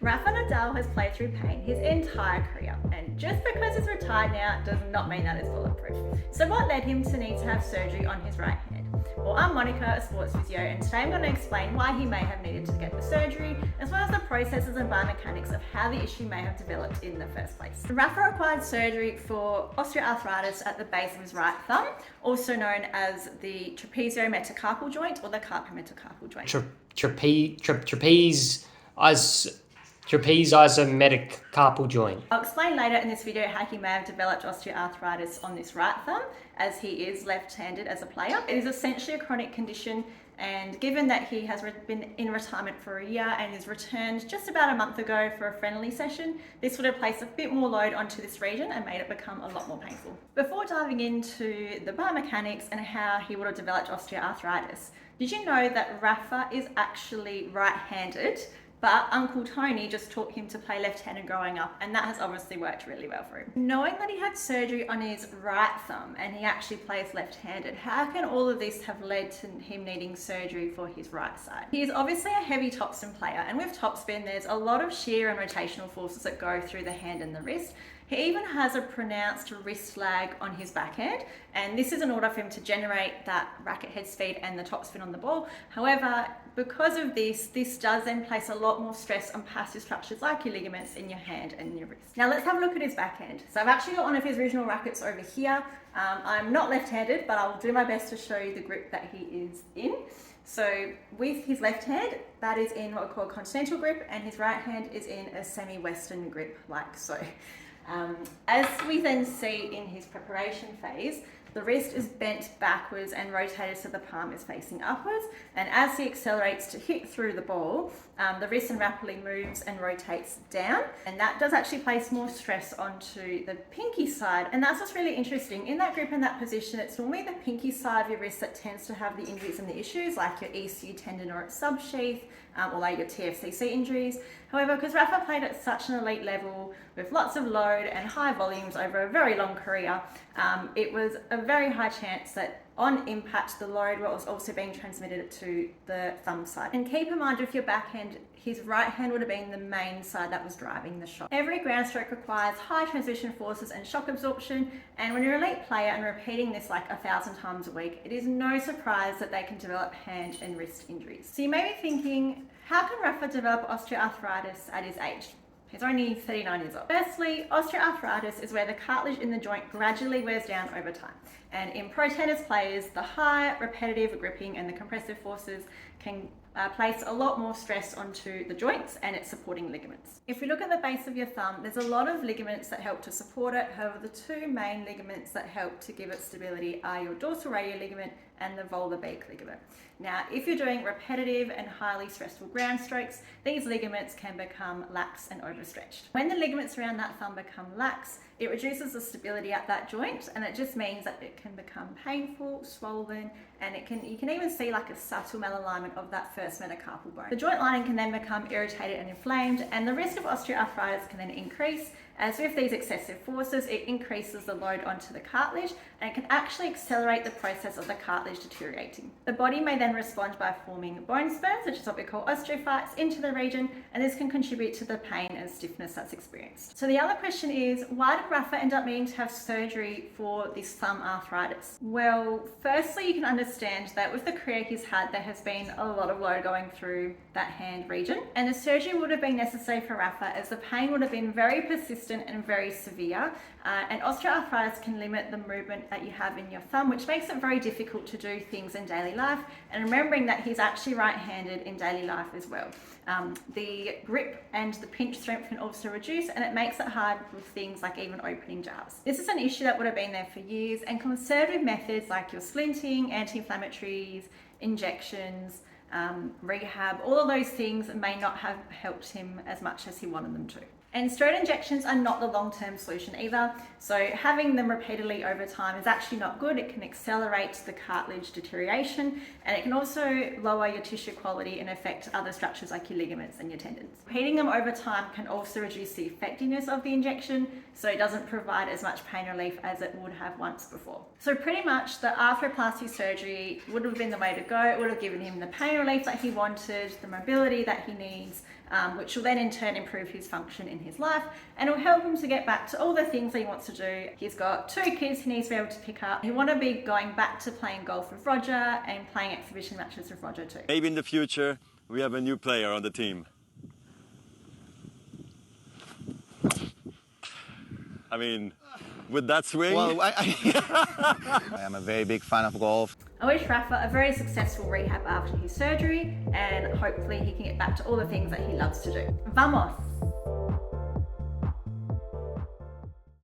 Rafael Nadal has played through pain his entire career, and just because he's retired now does not mean that it's bulletproof. So what led him to need to have surgery on his right hand? Well, I'm Monica, a sports physio, and today I'm going to explain why he may have needed to get the surgery, as well as the processes and biomechanics of how the issue may have developed in the first place. Rafa required surgery for osteoarthritis at the base of his right thumb, also known as the trapeziometacarpal joint or the carpometacarpal joint. Trapeze as a metacarpal joint. I'll explain later in this video how he may have developed osteoarthritis on this right thumb, as he is left-handed as a player. It is essentially a chronic condition, and given that he has been in retirement for a year and is returned just about a month ago for a friendly session, this would have placed a bit more load onto this region and made it become a lot more painful. Before diving into the biomechanics and how he would have developed osteoarthritis, did you know that Rafa is actually right-handed? But Uncle Tony just taught him to play left-handed growing up, and that has obviously worked really well for him. Knowing that he had surgery on his right thumb and he actually plays left-handed, how can all of this have led to him needing surgery for his right side? He is obviously a heavy topspin player, and with topspin there's a lot of shear and rotational forces that go through the hand and the wrist. He even has a pronounced wrist lag on his backhand, and this is in order for him to generate that racket head speed and the topspin on the ball. However, because of this does then place a lot more stress on passive structures like your ligaments in your hand and your wrist. Now let's have a look at his backhand. So I've actually got one of his original rackets over here. I'm not left-handed, but I'll do my best to show you the grip that he is in. So with his left hand, that is in what we call a continental grip, and his right hand is in a semi-western grip, like so. As we then see in his preparation phase, the wrist is bent backwards and rotated so the palm is facing upwards, and as he accelerates to hit through the ball, the wrist then rapidly moves and rotates down, and that does actually place more stress onto the pinky side. And that's what's really interesting. In that grip and that position, it's normally the pinky side of your wrist that tends to have the injuries and the issues, like your ECU tendon or its subsheath, or like your TFCC injuries. However, because Rafa played at such an elite level with lots of load and high volumes over a very long career, it was a very high chance that on impact the load was also being transmitted to the thumb side. And keep in mind, with your backhand, his right hand would have been the main side that was driving the shot. Every ground stroke requires high transition forces and shock absorption, and when you're an elite player and repeating this like 1,000 times a week, it is no surprise that they can develop hand and wrist injuries. So you may be thinking, how can Rafa develop osteoarthritis at his age? He's only 39 years old. Firstly, osteoarthritis is where the cartilage in the joint gradually wears down over time. And in pro tennis players, the high repetitive gripping and the compressive forces can place a lot more stress onto the joints and its supporting ligaments. If we look at the base of your thumb, there's a lot of ligaments that help to support it. However, the two main ligaments that help to give it stability are your dorsal radial ligament and the volar beak ligament. Now, if you're doing repetitive and highly stressful ground strokes, these ligaments can become lax and overstretched. When the ligaments around that thumb become lax, it reduces the stability at that joint, and it just means that it can become painful, swollen, and you can even see like a subtle malalignment of that first metacarpal bone. The joint lining can then become irritated and inflamed, and the risk of osteoarthritis can then increase, as with these excessive forces, it increases the load onto the cartilage, and it can actually accelerate the process of the cartilage deteriorating. The body may then respond by forming bone spurs, which is what we call osteophytes, into the region, and this can contribute to the pain and stiffness that's experienced. So the other question is, why did Rafa end up needing to have surgery for this thumb arthritis? Well, firstly, you can understand that with the career he's had, there has been a lot of load going through that hand region, and the surgery would have been necessary for Rafa as the pain would have been very persistent and very severe, and osteoarthritis can limit the movement that you have in your thumb, which makes it very difficult to do things in daily life. And remembering that he's actually right-handed in daily life as well. The grip and the pinch strength can also reduce, and it makes it hard with things like even opening jars. This is an issue that would have been there for years, and conservative methods like your splinting, anti-inflammatories, injections, rehab, all of those things may not have helped him as much as he wanted them to. And steroid injections are not the long-term solution either. So having them repeatedly over time is actually not good. It can accelerate the cartilage deterioration, and it can also lower your tissue quality and affect other structures like your ligaments and your tendons. Repeating them over time can also reduce the effectiveness of the injection, so it doesn't provide as much pain relief as it would have once before. So pretty much the arthroplasty surgery would have been the way to go. It would have given him the pain relief that he wanted, the mobility that he needs, which will then in turn improve his function in his life and will help him to get back to all the things that he wants to do. He's got 2 kids he needs to be able to pick up. He want to be going back to playing golf with Roger and playing exhibition matches with Roger too. Maybe in the future we have a new player on the team. I mean, with that swing? Well, I am a very big fan of golf. I wish Rafa a very successful rehab after his surgery and hopefully he can get back to all the things that he loves to do. Vamos!